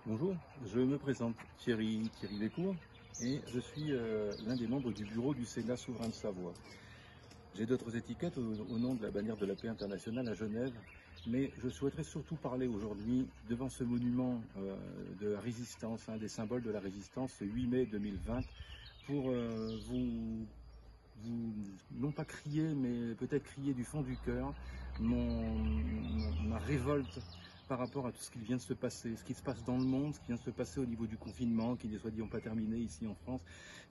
Bonjour, je me présente Thierry Lécourt et je suis l'un des membres du bureau du Sénat souverain de Savoie. J'ai d'autres étiquettes au nom de la bannière de la paix internationale à Genève, mais je souhaiterais surtout parler aujourd'hui devant ce monument de la résistance, un des symboles de la résistance, ce 8 mai 2020, pour non pas crier, mais peut-être crier du fond du cœur ma révolte par rapport à tout ce qui vient de se passer, ce qui se passe dans le monde, ce qui vient de se passer au niveau du confinement, qui n'est soit-disant pas terminé ici en France,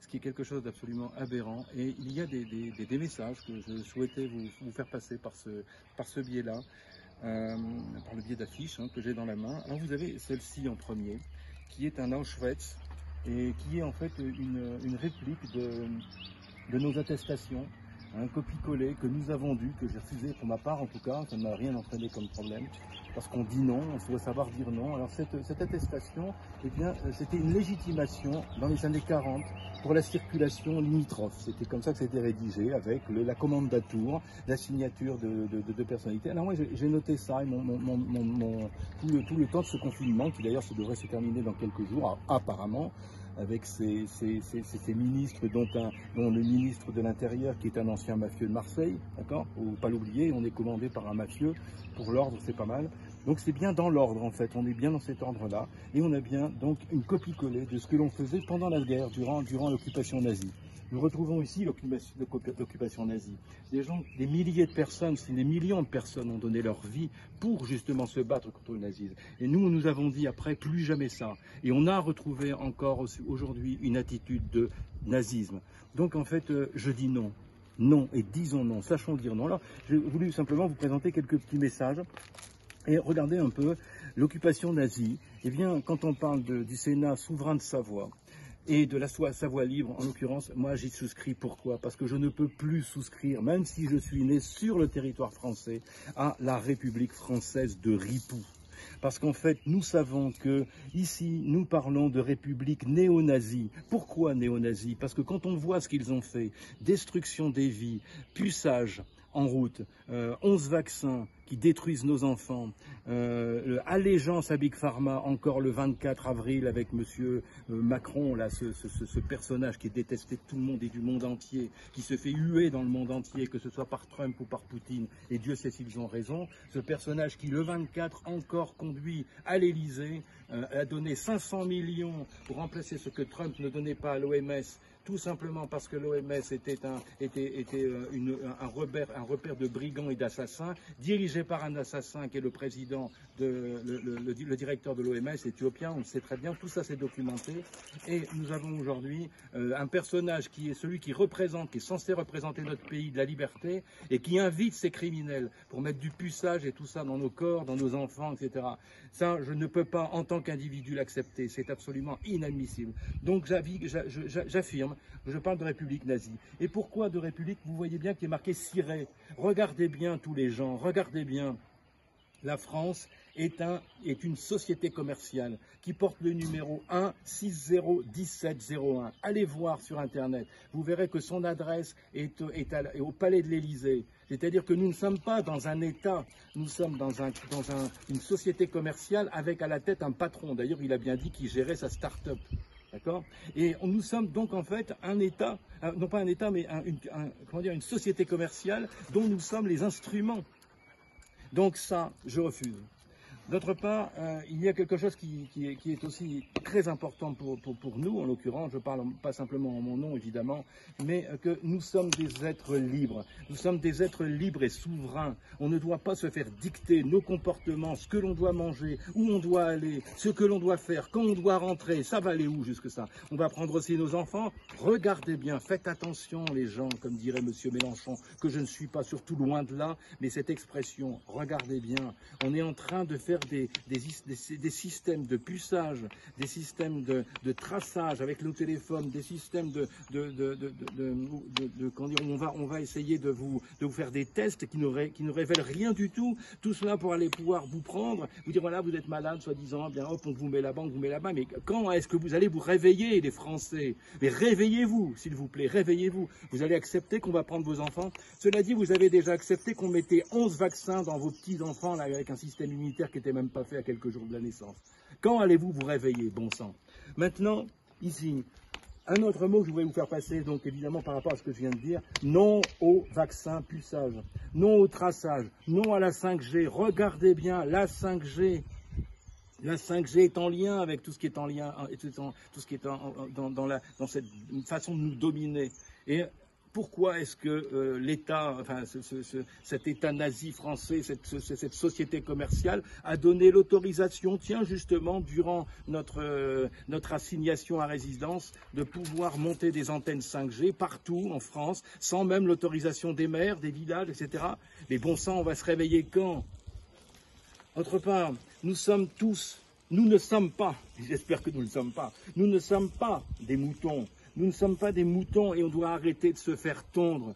ce qui est quelque chose d'absolument aberrant. Et il y a des messages que je souhaitais vous faire passer par ce biais-là, par le biais d'affiches que j'ai dans la main. Alors vous avez celle-ci en premier, qui est un Auschwitz, et qui est en fait une réplique de nos attestations, un copier-coller que nous avons dû, que j'ai refusé pour ma part en tout cas, ça ne m'a rien entraîné comme problème, parce qu'on dit non, on doit savoir dire non. Alors cette attestation, eh bien, c'était une légitimation dans les années 40 pour la circulation limitrophe. C'était comme ça que c'était rédigé, avec la commande d'atour, la signature de personnalités. Alors moi j'ai noté ça, et tout le temps de ce confinement, qui d'ailleurs devrait se terminer dans quelques jours, apparemment, avec ces ministres, dont le ministre de l'Intérieur qui est un ancien mafieux de Marseille, d'accord, faut pas l'oublier, on est commandé par un mafieux, pour l'ordre c'est pas mal. Donc c'est bien dans l'ordre en fait, on est bien dans cet ordre-là, et on a bien donc une copie-collée de ce que l'on faisait pendant la guerre, durant l'occupation nazie. Nous retrouvons ici l'occupation nazie. Des milliers de personnes, si des millions de personnes ont donné leur vie pour justement se battre contre le nazisme. Et nous avons dit après, plus jamais ça. Et on a retrouvé encore aujourd'hui une attitude de nazisme. Donc en fait, je dis non. Non, et disons non, sachons dire non. Alors, j'ai voulu simplement vous présenter quelques petits messages. Et regardez un peu l'occupation nazie. Eh bien, quand on parle du Sénat souverain de Savoie, et de la Savoie libre, en l'occurrence, moi j'y souscris. Pourquoi? Parce que je ne peux plus souscrire, même si je suis né sur le territoire français, à la République française de Ripoux. Parce qu'en fait, nous savons que ici, nous parlons de république néo-nazie. Pourquoi néo-nazie? Parce que quand on voit ce qu'ils ont fait, destruction des vies, puçage en route, 11 vaccins qui détruisent nos enfants, allégeance à Big Pharma encore le 24 avril avec monsieur Macron, là, ce personnage qui est détesté de tout le monde et du monde entier, qui se fait huer dans le monde entier, que ce soit par Trump ou par Poutine, et Dieu sait s'ils ont raison, ce personnage qui le 24 encore conduit à l'Elysée, a donné 500 millions pour remplacer ce que Trump ne donnait pas à l'OMS, tout simplement parce que l'OMS était un repère de brigands et d'assassins, dirigé par un assassin qui est le président, le directeur de l'OMS éthiopien, on le sait très bien, tout ça c'est documenté. Et nous avons aujourd'hui un personnage qui est celui qui est censé représenter notre pays de la liberté, et qui invite ces criminels pour mettre du puçage et tout ça dans nos corps, dans nos enfants, etc. Ça, je ne peux pas, en tant qu'individu, l'accepter. C'est absolument inadmissible. Donc j'affirme, je parle de république nazie. Et pourquoi de république? Vous voyez bien qu'il est marqué Ciré. Regardez bien tous les gens, regardez bien. La France est une société commerciale qui porte le numéro 1601701. Allez voir sur Internet. Vous verrez que son adresse est au Palais de l'Élysée. C'est-à-dire que nous ne sommes pas dans un État, nous sommes dans une société commerciale avec à la tête un patron. D'ailleurs, il a bien dit qu'il gérait sa start-up. D'accord? Et nous sommes donc en fait un État, non pas un État, mais une société commerciale dont nous sommes les instruments. Donc ça, je refuse. D'autre part, il y a quelque chose qui est aussi très important pour nous, en l'occurrence, je parle pas simplement en mon nom évidemment, mais que nous sommes des êtres libres. Nous sommes des êtres libres et souverains. On ne doit pas se faire dicter nos comportements, ce que l'on doit manger, où on doit aller, ce que l'on doit faire, quand on doit rentrer. Ça va aller où jusque ça? On va prendre aussi nos enfants. Regardez bien, faites attention les gens, comme dirait monsieur Mélenchon, que je ne suis pas surtout loin de là, mais cette expression, regardez bien, on est en train de faire des systèmes de puçage, des systèmes de traçage avec le téléphone, des systèmes on va essayer de vous faire des tests qui ne révèlent rien du tout. Tout cela pour aller pouvoir vous prendre, vous dire voilà, vous êtes malade, soi-disant, bien hop, on vous met là-bas, on vous met là-bas. Mais quand est-ce que vous allez vous réveiller, les Français? Mais réveillez-vous, s'il vous plaît, réveillez-vous. Vous allez accepter qu'on va prendre vos enfants? Cela dit, vous avez déjà accepté qu'on mettait 11 vaccins dans vos petits-enfants, là, avec un système immunitaire qui n'était même pas fait à quelques jours de la naissance. Quand allez-vous vous réveiller, bon sang? Maintenant, ici, un autre mot que je voudrais vous faire passer, donc évidemment par rapport à ce que je viens de dire, non au vaccin puçage, non au traçage, non à la 5G. Regardez bien, la 5G est en lien avec tout ce qui est en lien, tout ce qui est dans cette façon de nous dominer. Et pourquoi est-ce que l'État, enfin cet État nazi français, cette société commerciale a donné l'autorisation, tiens justement, durant notre assignation à résidence, de pouvoir monter des antennes 5G partout en France, sans même l'autorisation des maires, des villages, etc. Mais bon sang, on va se réveiller quand? Autre part, nous ne sommes pas, j'espère que nous ne le sommes pas, nous ne sommes pas des moutons. Nous ne sommes pas des moutons et on doit arrêter de se faire tondre.